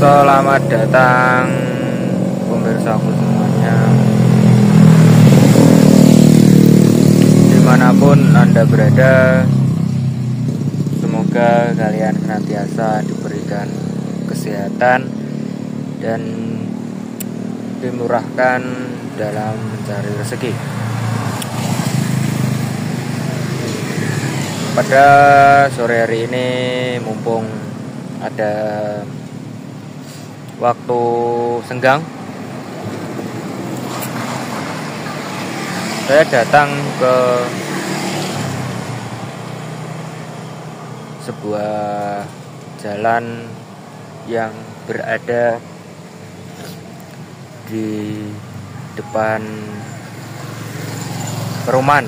Selamat datang pemirsaku semuanya, dimanapun Anda berada. Semoga kalian senantiasa diberikan kesehatan dan dimurahkan dalam mencari rezeki. Pada sore hari ini, mumpung ada waktu senggang, saya datang ke sebuah jalan yang berada di depan perumahan.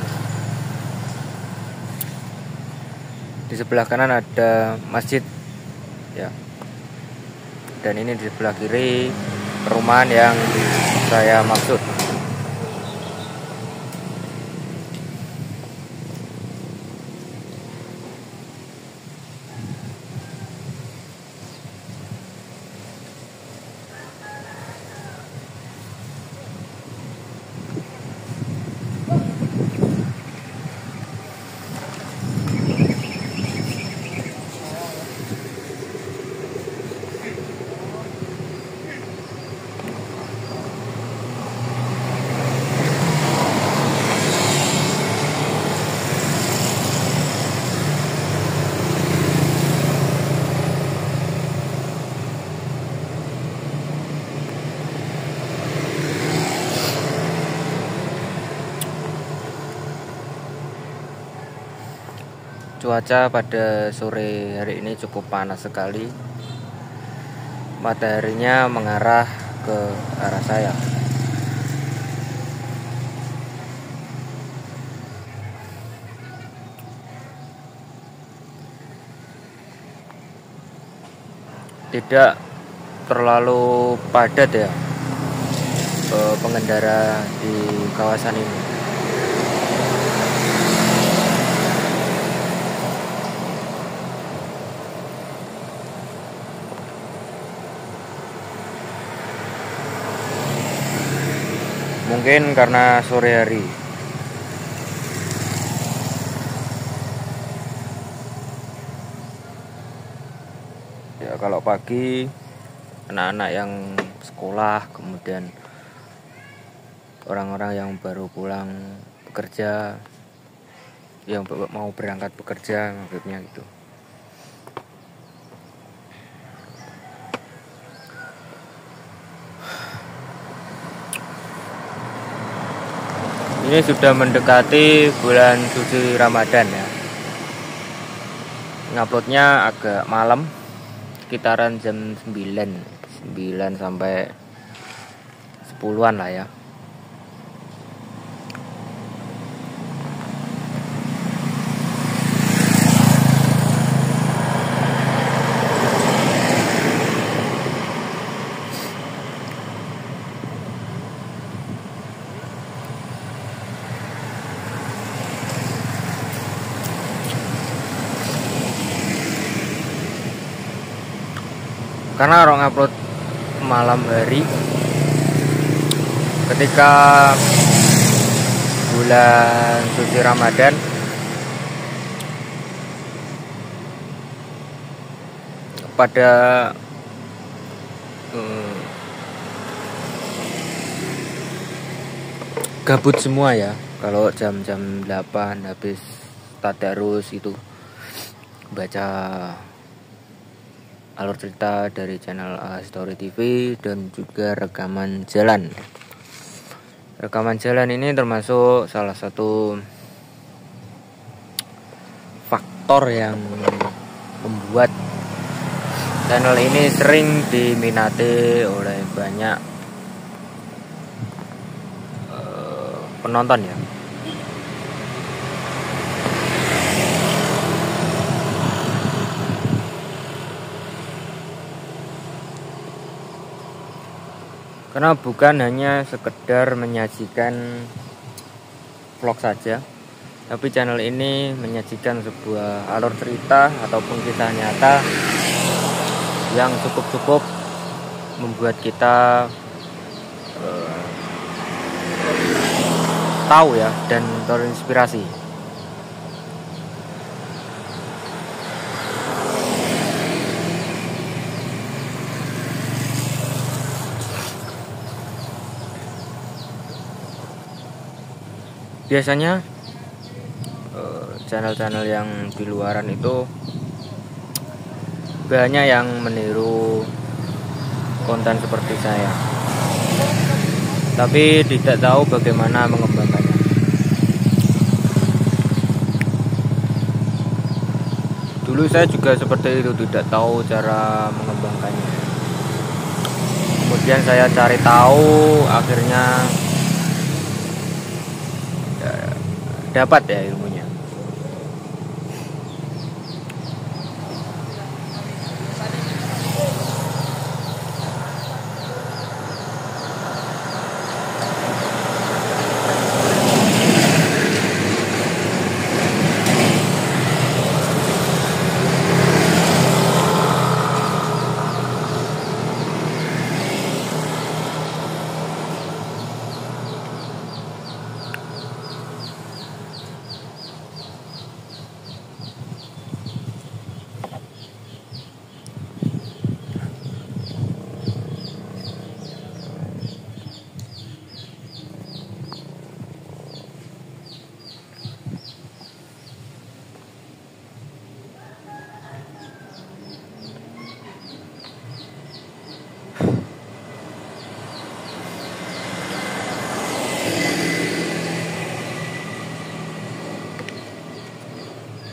Di sebelah kanan ada masjid ya, dan ini di sebelah kiri perumahan yang saya maksud. Cuaca pada sore hari ini cukup panas sekali. Mataharinya mengarah ke arah saya. Tidak terlalu padat ya pengendara di kawasan ini. Mungkin karena sore hari. Ya, kalau pagi anak-anak yang sekolah, kemudian orang-orang yang baru pulang bekerja, yang mau berangkat bekerja, maksudnya gitu. Ini sudah mendekati bulan suci Ramadan ya. Nguploadnya agak malam, sekitaran jam 9 sampai 10-an lah ya. Karena orang upload malam hari ketika bulan suci Ramadan, pada gabut semua ya. Kalau jam-jam 8 habis tadarus itu baca alur cerita dari channel Story TV dan juga rekaman jalan. Rekaman jalan ini termasuk salah satu faktor yang membuat channel ini sering diminati oleh banyak penonton ya. Karena bukan hanya sekedar menyajikan vlog saja, tapi channel ini menyajikan sebuah alur cerita ataupun kisah nyata yang cukup membuat kita tahu ya dan terinspirasi. Biasanya channel-channel yang di luaran itu banyak yang meniru konten seperti saya, tapi tidak tahu bagaimana mengembangkannya. Dulu saya juga seperti itu, tidak tahu cara mengembangkannya. Kemudian saya cari tahu, akhirnya dapat ya ilmunya.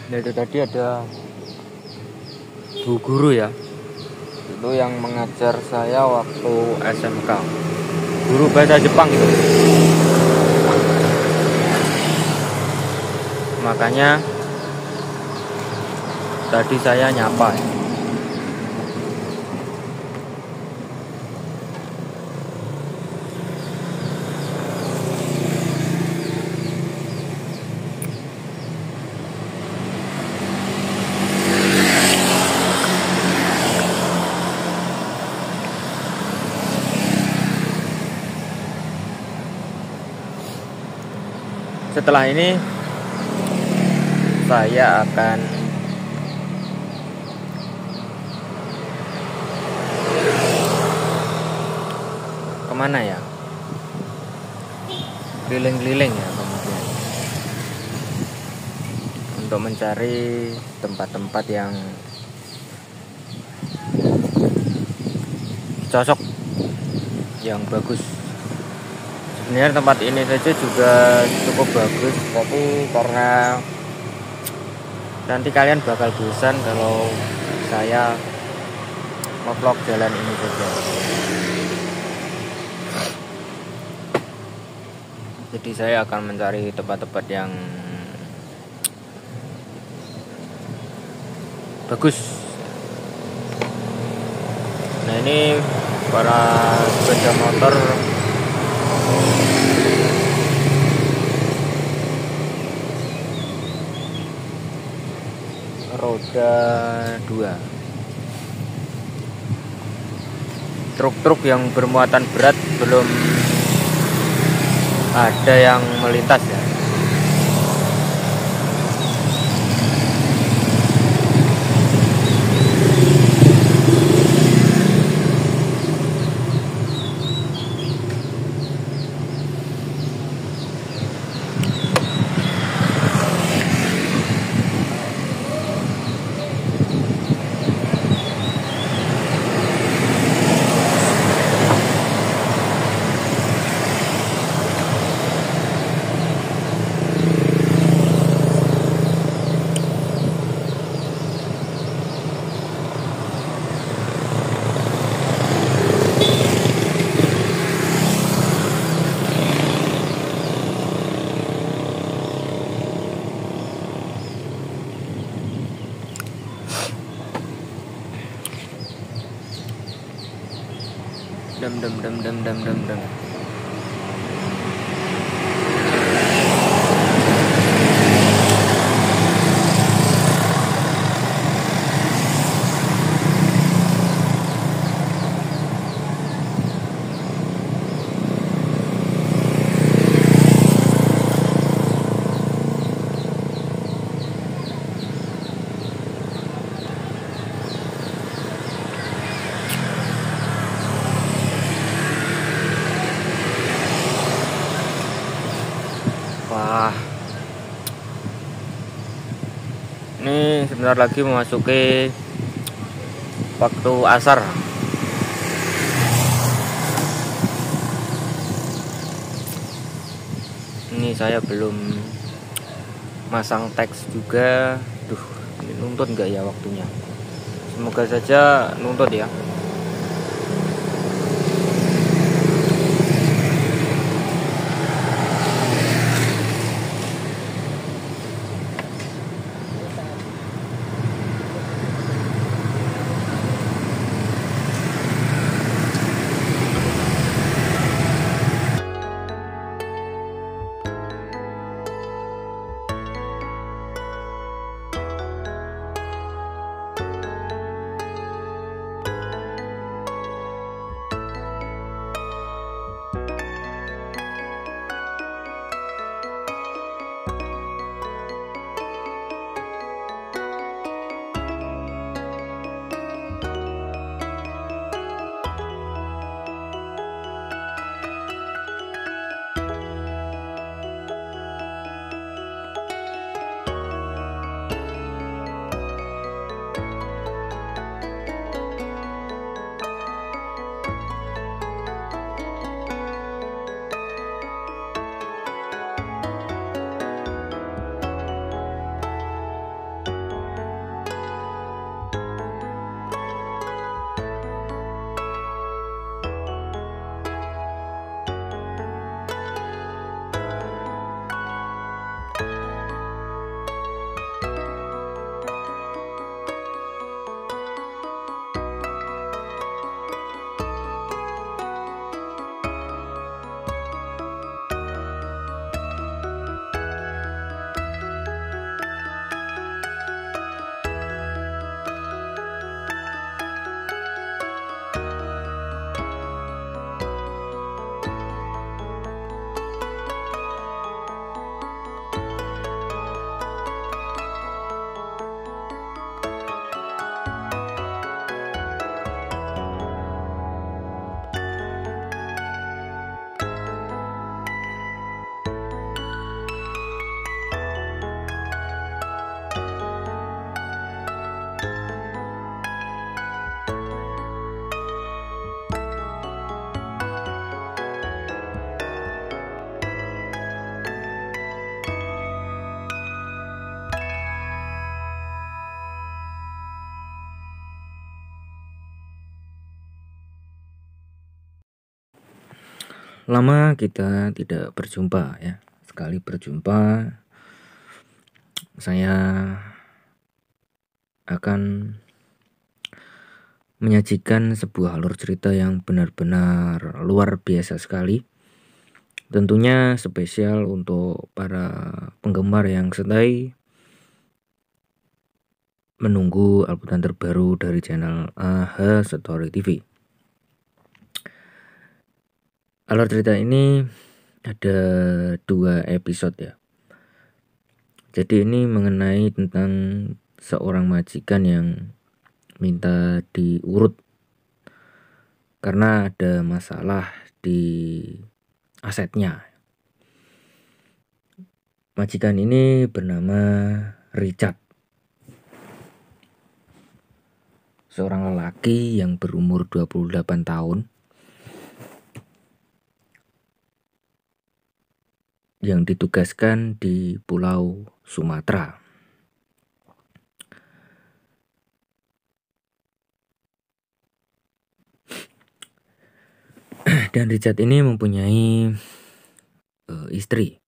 Nah, itu tadi ada Bu Guru ya, itu yang mengajar saya waktu SMK, guru bahasa Jepang itu. Makanya tadi saya nyapa ya. Setelah ini saya akan kemana ya? Keliling-keliling ya kemudian, untuk mencari tempat-tempat yang cocok, yang bagus. Sebenarnya tempat ini saja juga cukup bagus, tapi karena nanti kalian bakal bosan kalau saya nge-vlog jalan ini saja. Jadi saya akan mencari tempat-tempat yang bagus. Nah, ini para sepeda motor roda 2, truk-truk yang bermuatan berat belum ada yang melintas ya. Dem. Ini sebentar lagi memasuki waktu asar. Ini saya belum masang teks juga. Duh, ini nuntut nggak ya waktunya? Semoga saja nuntut ya. Lama kita tidak berjumpa ya. Sekali berjumpa saya akan menyajikan sebuah alur cerita yang benar-benar luar biasa sekali. Tentunya spesial untuk para penggemar yang setia menunggu uploadan terbaru dari channel AHA Story TV. Alur cerita ini ada 2 episode ya. Jadi ini mengenai tentang seorang majikan yang minta diurut karena ada masalah di asetnya. Majikan ini bernama Richard, seorang lelaki yang berumur 28 tahun yang ditugaskan di Pulau Sumatera. Dan Richard ini mempunyai istri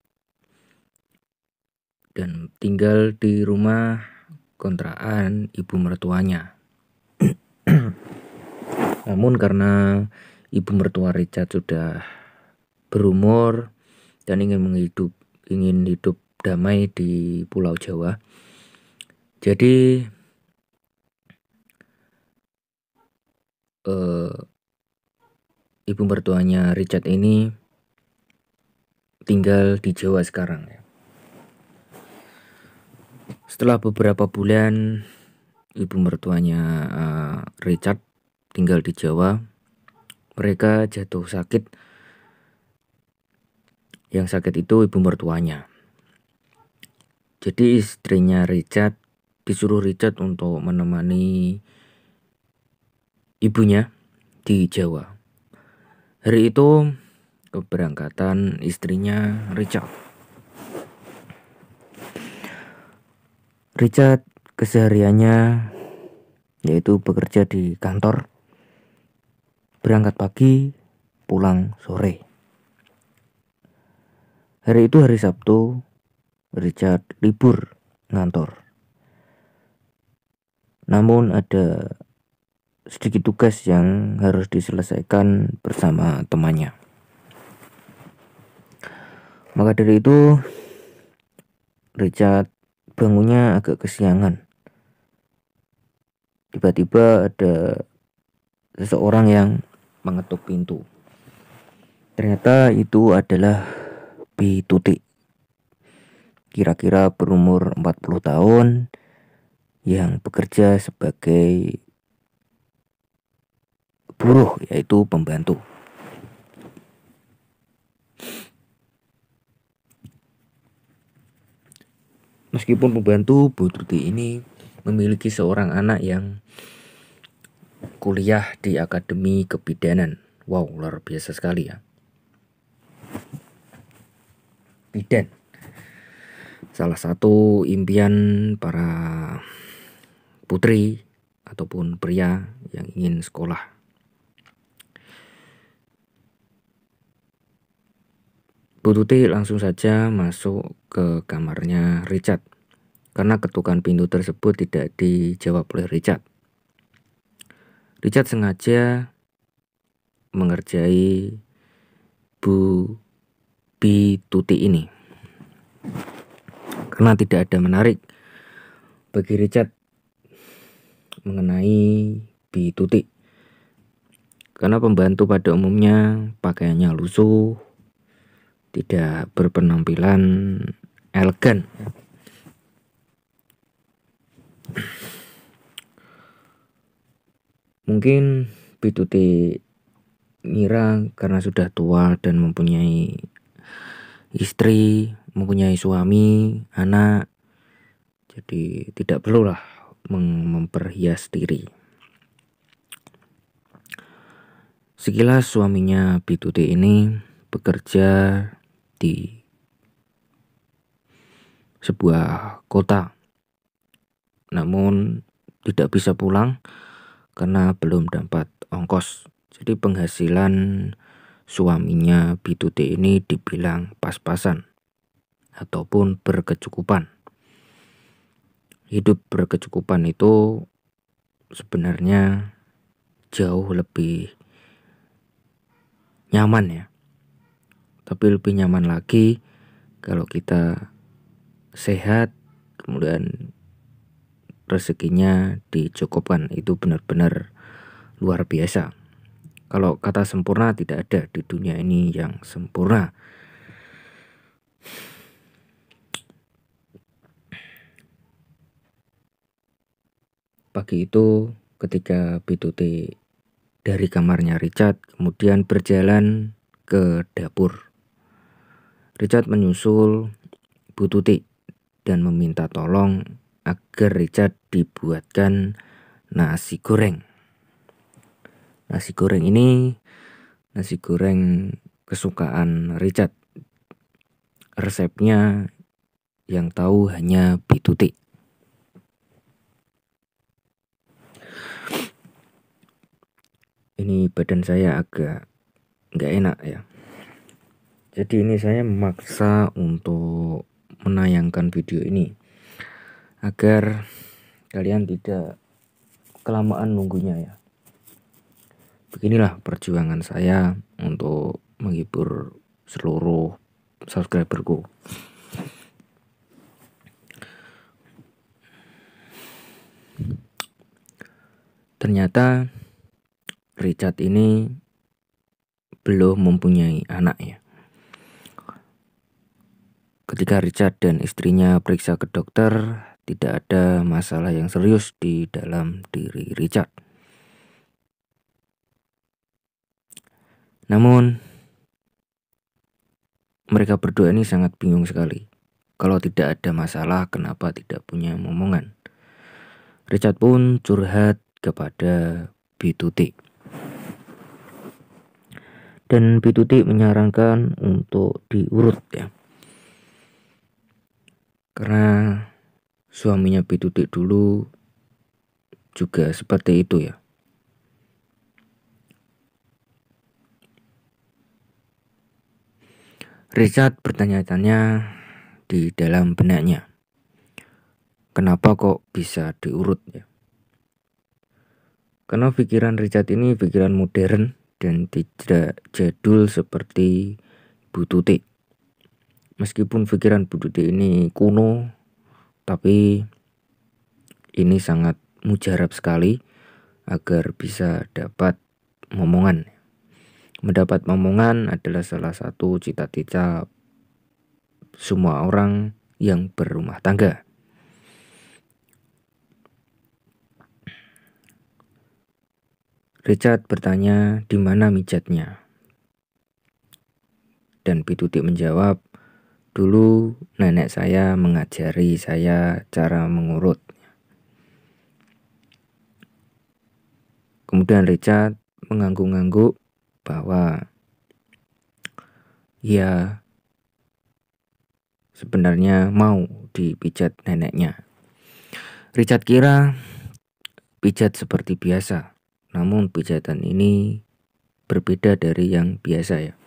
dan tinggal di rumah kontrakan ibu mertuanya. Namun karena ibu mertua Richard sudah berumur dan ingin hidup damai di Pulau Jawa, jadi ibu mertuanya Richard ini tinggal di Jawa sekarang ya. Setelah beberapa bulan ibu mertuanya Richard tinggal di Jawa, mereka jatuh sakit. Yang sakit itu ibu mertuanya. Jadi istrinya Richard disuruh Richard untuk menemani ibunya di Jawa. Hari itu keberangkatan istrinya Richard. Richard kesehariannya yaitu bekerja di kantor, berangkat pagi, pulang sore. Hari itu hari Sabtu, Richard libur ngantor. Namun ada sedikit tugas yang harus diselesaikan bersama temannya. Maka dari itu Richard bangunnya agak kesiangan. Tiba-tiba ada seseorang yang mengetuk pintu. Ternyata itu adalah Bi Tuti, kira-kira berumur 40 tahun, yang bekerja sebagai buruh, yaitu pembantu. Meskipun pembantu, Bu Tuti ini memiliki seorang anak yang kuliah di Akademi Kebidanan. Wow, luar biasa sekali ya. Bidan, salah satu impian para putri ataupun pria yang ingin sekolah. Bu Tuti langsung saja masuk ke kamarnya Richard, karena ketukan pintu tersebut tidak dijawab oleh Richard. Richard sengaja mengerjai Bu Bi Tuti ini karena tidak ada menarik bagi Richard mengenai Bi Tuti, karena pembantu pada umumnya pakaiannya lusuh, tidak berpenampilan elegan. Mungkin Bi Tuti ngira karena sudah tua dan mempunyai istri, mempunyai suami, anak, jadi tidak perlulah memperhias diri. Sekilas suaminya Bi Tuti ini bekerja di sebuah kota, namun tidak bisa pulang karena belum dapat ongkos. Jadi penghasilan suaminya Bi Tuti ini dibilang pas-pasan ataupun berkecukupan. Hidup berkecukupan itu sebenarnya jauh lebih nyaman ya. Tapi lebih nyaman lagi kalau kita sehat, kemudian rezekinya dicukupkan. Itu benar-benar luar biasa. Kalau kata sempurna tidak ada di dunia ini yang sempurna. Pagi itu ketika Bi Tuti dari kamarnya Richard kemudian berjalan ke dapur, Richard menyusul Bu Tuti dan meminta tolong agar Richard dibuatkan nasi goreng. Nasi goreng ini nasi goreng kesukaan Richard. Resepnya yang tahu hanya Bi Tuti. Ini badan saya agak nggak enak ya. Jadi ini saya memaksa untuk menayangkan video ini agar kalian tidak kelamaan nunggunya ya. Beginilah perjuangan saya untuk menghibur seluruh subscriberku. Ternyata Richard ini belum mempunyai anak ya. Ketika Richard dan istrinya periksa ke dokter, tidak ada masalah yang serius di dalam diri Richard. Namun mereka berdua ini sangat bingung sekali. Kalau tidak ada masalah, kenapa tidak punya momongan? Richard pun curhat kepada Bituti. Dan Bituti menyarankan untuk diurut ya. Karena suaminya Bituti dulu juga seperti itu ya. Richard bertanya-tanya di dalam benaknya, kenapa kok bisa diurut ya? Karena pikiran Richard ini pikiran modern dan tidak jadul seperti Bu Tuti. Meskipun pikiran Bu Tuti ini kuno, tapi ini sangat mujarab sekali agar bisa dapat momongan. Mendapat momongan adalah salah satu cita-cita semua orang yang berumah tangga. Richard bertanya di mana mijatnya. Dan Bituti menjawab, dulu nenek saya mengajari saya cara mengurut. Kemudian Richard mengangguk-angguk bahwa ia sebenarnya mau dipijat neneknya. Richard kira pijat seperti biasa, namun pijatan ini berbeda dari yang biasa ya.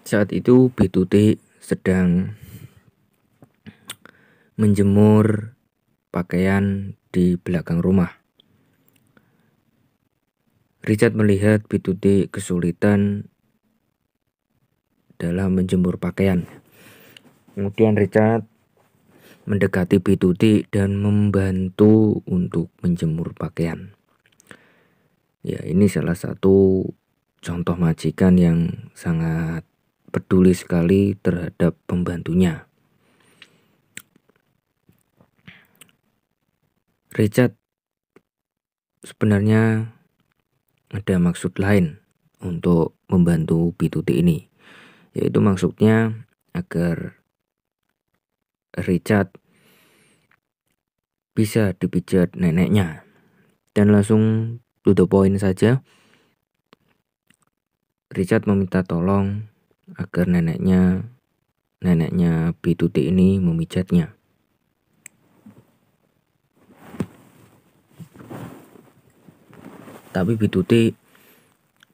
Saat itu Bituti sedang menjemur pakaian di belakang rumah. Richard melihat Bituti kesulitan dalam menjemur pakaian. Kemudian Richard mendekati Bituti dan membantu untuk menjemur pakaian. Ya, ini salah satu contoh majikan yang sangat peduli sekali terhadap pembantunya. Richard sebenarnya ada maksud lain untuk membantu Bituti ini, yaitu maksudnya agar Richard bisa dipijat neneknya. Dan langsung to the point saja, Richard meminta tolong agar neneknya B2T ini memijatnya. Tapi B2T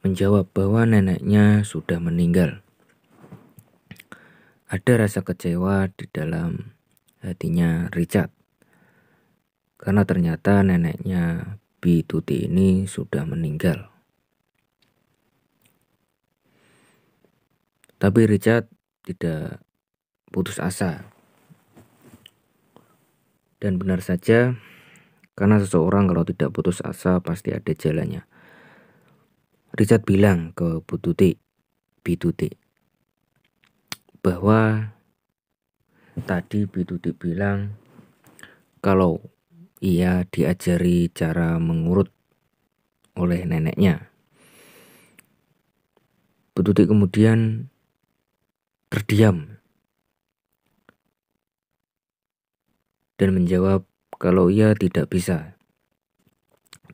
menjawab bahwa neneknya sudah meninggal. Ada rasa kecewa di dalam hatinya Richard, karena ternyata neneknya B2T ini sudah meninggal. Tapi Richard tidak putus asa. Dan benar saja, karena seseorang kalau tidak putus asa pasti ada jalannya. Richard bilang ke B2T bahwa tadi B2T bilang kalau ia diajari cara mengurut oleh neneknya. B2T kemudian terdiam dan menjawab kalau ia tidak bisa.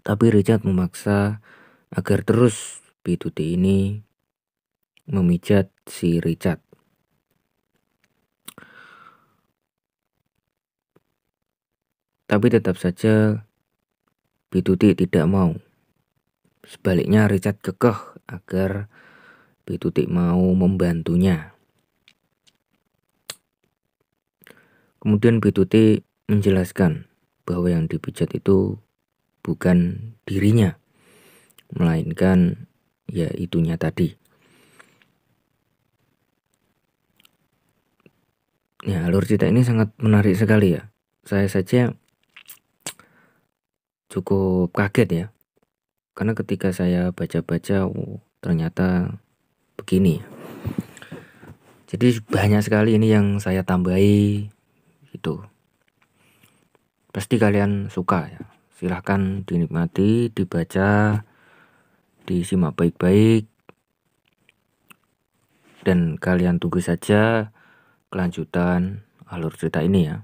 Tapi Richard memaksa agar terus B2T ini memijat si Richard. Tapi tetap saja B2T tidak mau. Sebaliknya Richard kekeh agar B2T mau membantunya. Kemudian B2T menjelaskan bahwa yang dipijat itu bukan dirinya, melainkan ya itunya tadi. Ya, alur cerita ini sangat menarik sekali ya. Saya saja cukup kaget ya, karena ketika saya baca-baca ternyata begini. Jadi banyak sekali ini yang saya tambahi gitu. Pasti kalian suka ya. Silahkan dinikmati, dibaca, disimak baik-baik, dan kalian tunggu saja kelanjutan alur cerita ini ya.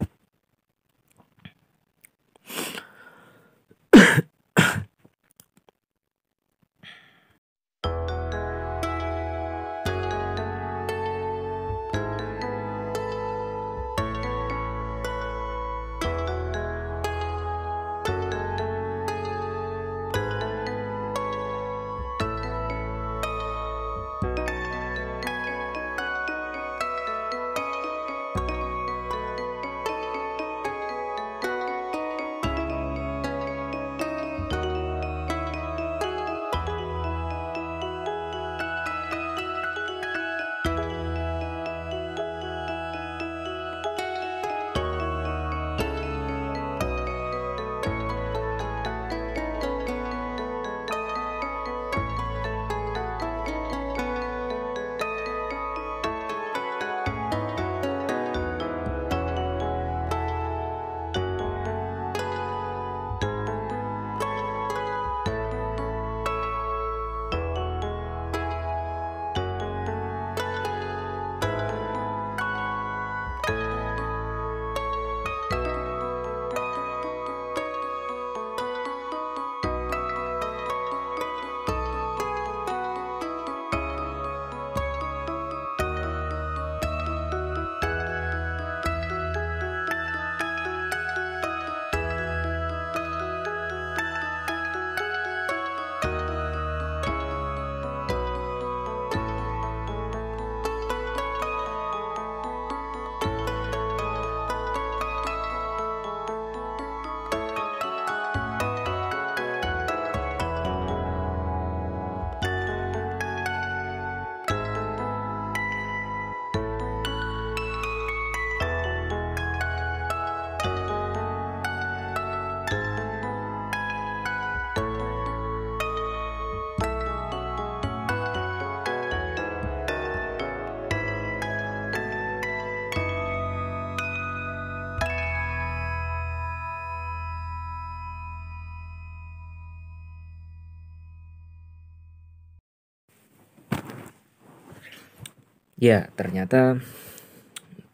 Ya, ternyata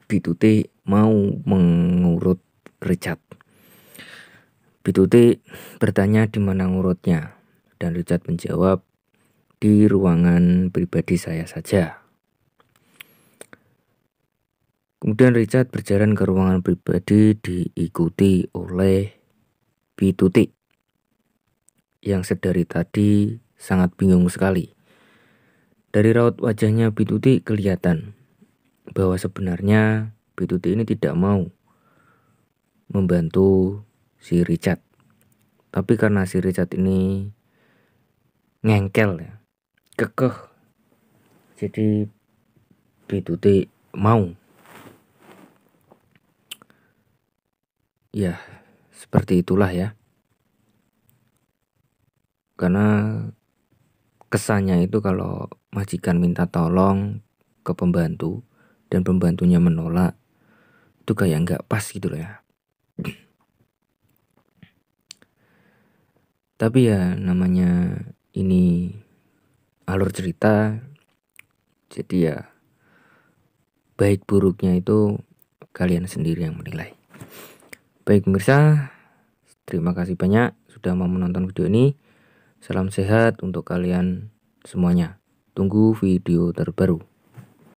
B2T mau mengurut Richard. B2T bertanya di mana ngurutnya, dan Richard menjawab di ruangan pribadi saya saja. Kemudian Richard berjalan ke ruangan pribadi diikuti oleh Bituti yang sedari tadi sangat bingung sekali. Dari raut wajahnya Bituti kelihatan bahwa sebenarnya Bituti ini tidak mau membantu si Richard. Tapi karena si Richard ini ngengkel ya, kekeh, jadi Bituti mau. Ya, seperti itulah ya. Karena kesannya itu kalau majikan minta tolong ke pembantu dan pembantunya menolak, itu kayak nggak pas gitu loh ya. Tapi ya namanya ini alur cerita, jadi ya baik buruknya itu kalian sendiri yang menilai. Baik pemirsa, terima kasih banyak sudah mau menonton video ini. Salam sehat untuk kalian semuanya. Tunggu video terbaru.